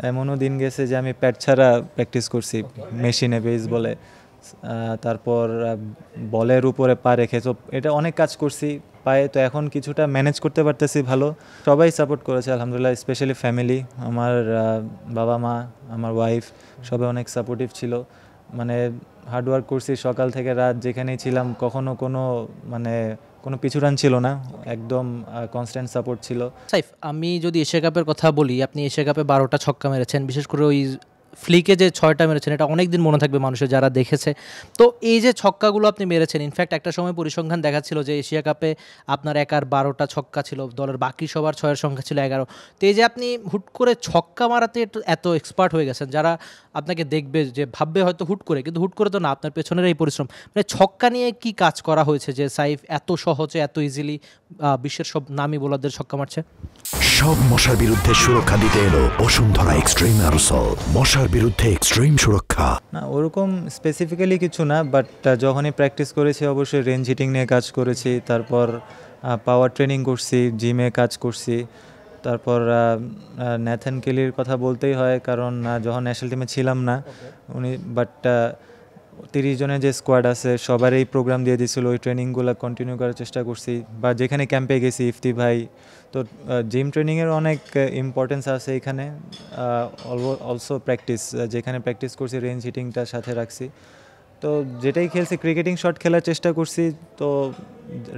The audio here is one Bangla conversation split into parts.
এমনও দিন গেছে যে আমি প্যাড ছাড়া প্র্যাকটিস করছি মেশিনে বেসবলে। তারপর বলের উপরে পা রেখে, তো এটা অনেক কাজ করছি পায়ে, তো এখন কিছুটা ম্যানেজ করতে পারতেছি ভালো। সবাই সাপোর্ট করেছে আলহামদুলিল্লাহ, স্পেশালি ফ্যামিলি, আমার বাবা মা, আমার ওয়াইফ, সবাই অনেক সাপোর্টিভ ছিল। মানে হার্ডওয়ার্ক করছি সকাল থেকে রাত, যেখানেই ছিলাম কখনো কোনো পিছুটান ছিল না, একদম কনস্ট্যান্ট সাপোর্ট ছিল। সাইফ, আমি যদি এশিয়া কাপের কথা বলি, আপনি এশিয়া কাপে 12টা ছক্কা মেরেছেন, বিশেষ করে ওই ফ্লিকে যে 6টা মেরেছেন, এটা অনেক দিন মনে থাকবে মানুষের যারা দেখেছে। তো এই যে ছক্কাগুলো আপনি মেরেছেন, ইনফ্যাক্ট একটা সময় পরিসংখ্যান দেখাচ্ছিল যে এশিয়া কাপে আপনার একার 12টা ছক্কা ছিল, দলের বাকি সবার 6-এর সংখ্যা ছিল 11। তো এই যে আপনি হুট করে ছক্কা মারাতে এত এক্সপার্ট হয়ে গেছেন, যারা আপনাকে দেখবে যে ভাববে হয়তো হুট করে, কিন্তু হুট করে তো না, আপনার পেছনের এই পরিশ্রম। মানে ছক্কা নিয়ে কি কাজ করা হয়েছে যে সাইফ এত সহজে এত ইজিলি বিশ্বের সব নামী বোলারদের ছক্কা মারছে? সব মশার বিরুদ্ধে সুরক্ষা দিতে এলো বসুন্ধরা এক্সট্রিম অ্যারোসল, মশার বিরুদ্ধে এক্সট্রিম সুরক্ষা। না, ওরকম স্পেসিফিক্যালি কিছু না, বাট যখনই প্র্যাকটিস করেছি অবশ্যই রেঞ্জ হিটিং নিয়ে কাজ করেছি, তারপর পাওয়ার ট্রেনিং করছি, জিমে কাজ করছি। তারপর ন্যাথান কেলির কথা বলতেই হয়, কারণ যখন ন্যাশনাল টিমে ছিলাম না উনি, বাট 30 জনের যে স্কোয়াড আছে সবারই প্রোগ্রাম দিয়ে দিয়েছিল, ওই ট্রেনিংগুলো কন্টিনিউ করার চেষ্টা করছি। বা যেখানে ক্যাম্পে গেছি, ইফতি ভাই, তো জিম ট্রেনিংয়ের অনেক ইম্পর্টেন্স আছে এখানে। অলসো প্র্যাকটিস, যেখানে প্র্যাকটিস করছি রেঞ্জ হিটিংটার সাথে রাখছি। তো যেটাই খেলছি, ক্রিকেটিং শট খেলার চেষ্টা করছি, তো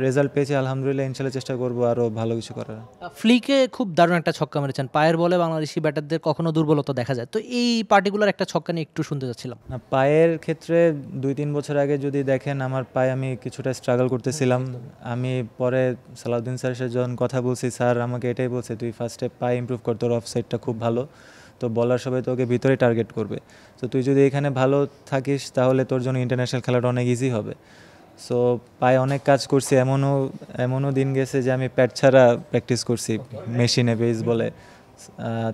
রেজাল্ট পেয়েছি আলহামদুলিল্লাহ। ইনশাল্লাহ চেষ্টা করবো আরও ভালো কিছু করার। ফ্লিকে খুব দারুণ একটা ছক্কা মেরেছেন, পায়ের বলে বাংলাদেশি ব্যাটারদের কখনো দুর্বলতা দেখা যায়, তো এই পার্টিকুলার একটা ছক্কা নিয়ে একটু শুনতে চাচ্ছিলাম। না, পায়ের ক্ষেত্রে 2-3 বছর আগে যদি দেখেন, আমার পায়ে আমি কিছুটা স্ট্রাগল করতেছিলাম। আমি পরে সালাউদ্দিন স্যারের সাথে যখন কথা বলছি, স্যার আমাকে এটাই বলছে, তুই ফার্স্টে পায়ে ইমপ্রুভ কর, তোর অফ সাইডটা খুব ভালো, তো বলার সবাই তোকে ভিতরে টার্গেট করবে, তো তুই যদি এখানে ভালো থাকিস তাহলে তোর জন্য ইন্টারন্যাশনাল খেলাটা অনেক ইজি হবে। সো পায়ে অনেক কাজ করছি, এমনও দিন গেছে যে আমি প্যাড ছাড়া প্র্যাকটিস করছি মেশিনে বেসবলে।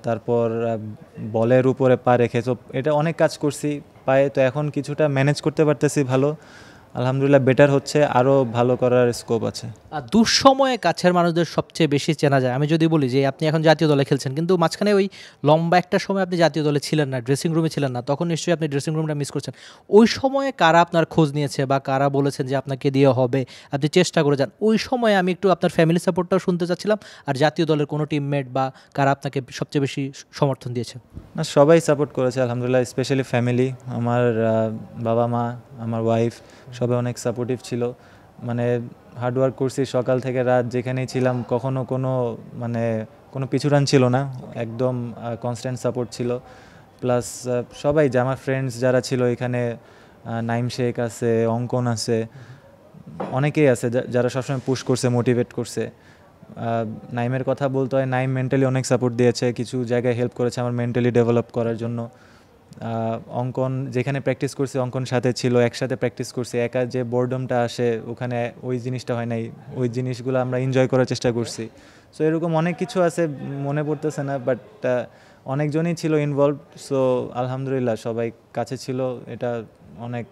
তারপর বলের উপরে পা রেখে, তো এটা অনেক কাজ করছি পায়ে, তো এখন কিছুটা ম্যানেজ করতে পারতেছি ভালো আলহামদুলিল্লাহ, বেটার হচ্ছে, আরও ভালো করার স্কোপ আছে। দুঃসময়ে কাছের মানুষদের সবচেয়ে বেশি চেনা যায়। আমি যদি বলি যে আপনি এখন জাতীয় দলে খেলছেন, কিন্তু মাঝখানে ওই লম্বা একটা সময় আপনি জাতীয় দলে ছিলেন না, ড্রেসিং রুমে ছিলেন না, তখন নিশ্চয়ই আপনি ড্রেসিং রুমটা মিস করছেন। ওই সময়ে কারা আপনার খোঁজ নিয়েছে বা কারা বলেছেন যে আপনাকে দিয়ে হবে, আপনি চেষ্টা করে যান, ওই সময়ে আমি একটু আপনার ফ্যামিলি সাপোর্টটাও শুনতে চাচ্ছিলাম, আর জাতীয় দলের কোনো টিমমেট বা কারা আপনাকে সবচেয়ে বেশি সমর্থন দিয়েছে? না, সবাই সাপোর্ট করেছে আলহামদুলিল্লাহ, স্পেশালি ফ্যামিলি, আমার বাবা মা, আমার ওয়াইফ, সবাই অনেক সাপোর্টিভ ছিল। মানে হার্ডওয়ার্ক করছি সকাল থেকে রাত, যেখানেই ছিলাম কখনো কোনো পিছুটান ছিল না, একদম কনস্ট্যান্ট সাপোর্ট ছিল। প্লাস সবাই যে আমার ফ্রেন্ডস যারা ছিল এখানে, নাইম শেখ আছে, অঙ্কন আছে, অনেকেই আছে যারা সবসময় পুশ করছে, মোটিভেট করছে। নাইমের কথা বলতে হয়, নাইম মেন্টালি অনেক সাপোর্ট দিয়েছে, কিছু জায়গায় হেল্প করেছে আমার মেন্টালি ডেভেলপ করার জন্য। অঙ্কন যেখানে প্র্যাকটিস করছি, অঙ্কন সাথে ছিল, একসাথে প্র্যাকটিস করছি, একা যে বোর্ডমটা আসে ওখানে ওই জিনিসটা হয় নাই, ওই জিনিসগুলো আমরা এনজয় করার চেষ্টা করছি। সো এরকম অনেক কিছু আছে, মনে পড়তেছে না, বাট অনেকজনই ছিল ইনভলভ। সো আলহামদুলিল্লাহ সবাই কাছে ছিল, এটা অনেক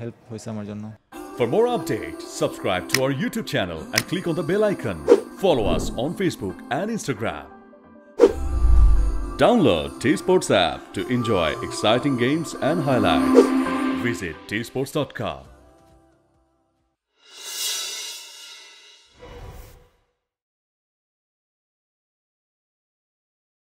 হেল্প হয়েছে আমার জন্য। For more updates, subscribe to our YouTube channel and click on the bell icon. Follow us on Facebook and Instagram. Download T-Sports app to enjoy exciting games and highlights. Visit tsports.com.